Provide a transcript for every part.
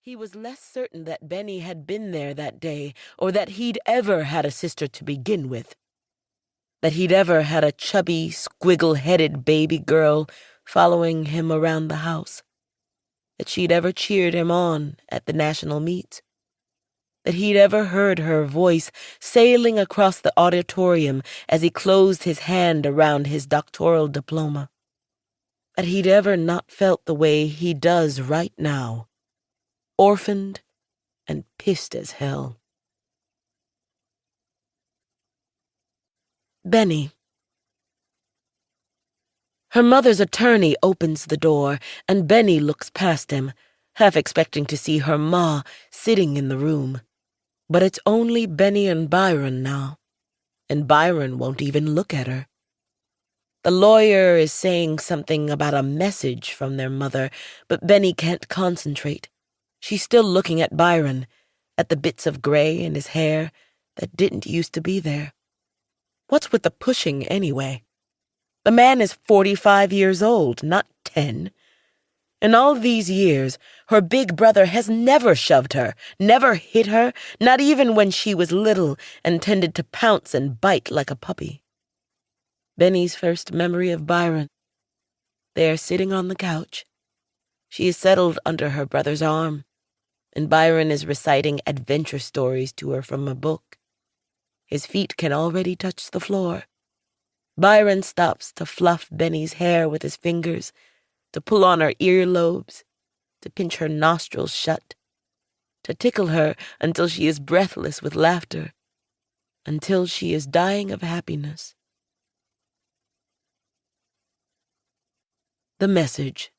He was less certain that Benny had been there that day, or that he'd ever had a sister to begin with. That he'd ever had a chubby, squiggle-headed baby girl following him around the house. That she'd ever cheered him on at the national meets. That he'd ever heard her voice sailing across the auditorium as he closed his hand around his doctoral diploma. That he'd ever not felt the way he does right now, orphaned and pissed as hell. Benny. Her mother's attorney opens the door, and Benny looks past him, half expecting to see her ma sitting in the room. But it's only Benny and Byron now, and Byron won't even look at her. The lawyer is saying something about a message from their mother, but Benny can't concentrate. She's still looking at Byron, at the bits of gray in his hair that didn't used to be there. What's with the pushing, anyway? The man is 45 years old, not 10. In all these years, her big brother has never shoved her, never hit her, not even when she was little and tended to pounce and bite like a puppy. Benny's first memory of Byron. They are sitting on the couch. She is settled under her brother's arm, and Byron is reciting adventure stories to her from a book. His feet can already touch the floor. Byron stops to fluff Benny's hair with his fingers, to pull on her earlobes, to pinch her nostrils shut, to tickle her until she is breathless with laughter, until she is dying of happiness. The message.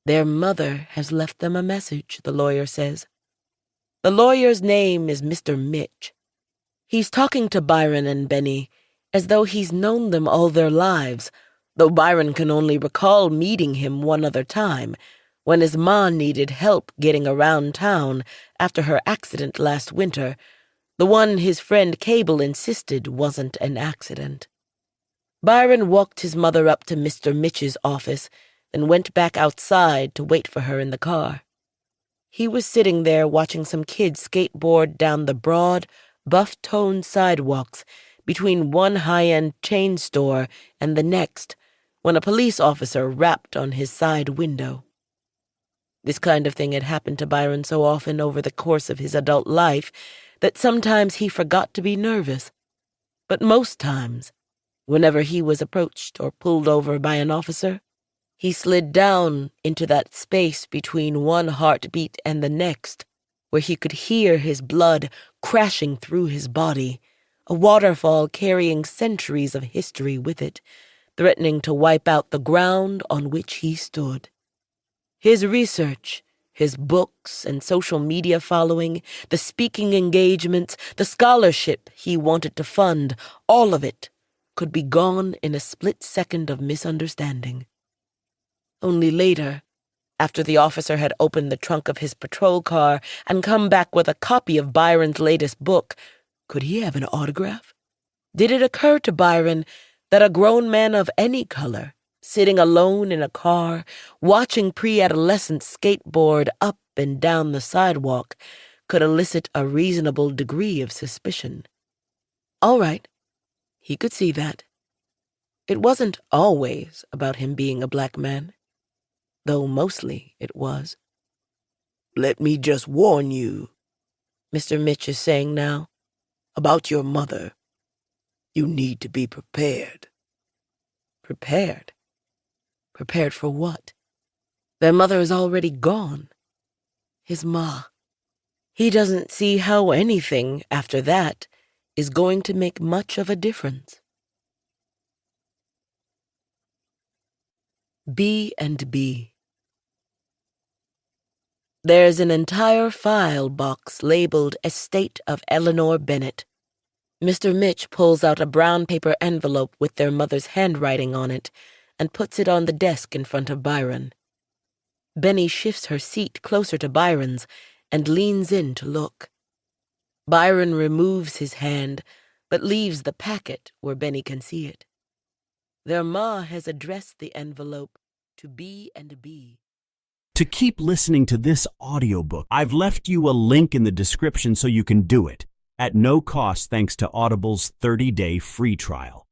Their mother has left them a message, the lawyer says. The lawyer's name is Mr. Mitch. He's talking to Byron and Benny as though he's known them all their lives, though Byron can only recall meeting him one other time, when his ma needed help getting around town after her accident last winter, the one his friend Cable insisted wasn't an accident. Byron walked his mother up to Mr. Mitch's office and went back outside to wait for her in the car. He was sitting there watching some kids skateboard down the broad, buff-toned sidewalks between one high-end chain store and the next when a police officer rapped on his side window. This kind of thing had happened to Byron so often over the course of his adult life that sometimes he forgot to be nervous. But most times, whenever he was approached or pulled over by an officer, he slid down into that space between one heartbeat and the next, where he could hear his blood crashing through his body, a waterfall carrying centuries of history with it, threatening to wipe out the ground on which he stood. His research, his books and social media following, the speaking engagements, the scholarship he wanted to fund, all of it could be gone in a split second of misunderstanding. Only later, after the officer had opened the trunk of his patrol car and come back with a copy of Byron's latest book, could he have an autograph? Did it occur to Byron that a grown man of any color, sitting alone in a car, watching pre-adolescents skateboard up and down the sidewalk, could elicit a reasonable degree of suspicion? All right, he could see that. It wasn't always about him being a black man, though mostly it was. "Let me just warn you," Mr. Mitch is saying now, "about your mother. You need to be prepared." Prepared? Prepared for what? Their mother is already gone. His ma. He doesn't see how anything after that is going to make much of a difference. B&B. There's an entire file box labeled Estate of Eleanor Bennett. Mr. Mitch pulls out a brown paper envelope with their mother's handwriting on it and puts it on the desk in front of Byron. Benny shifts her seat closer to Byron's and leans in to look. Byron removes his hand, but leaves the packet where Benny can see it. Their ma has addressed the envelope to B&B. To keep listening to this audiobook, I've left you a link in the description so you can do it, at no cost thanks to Audible's 30-day free trial.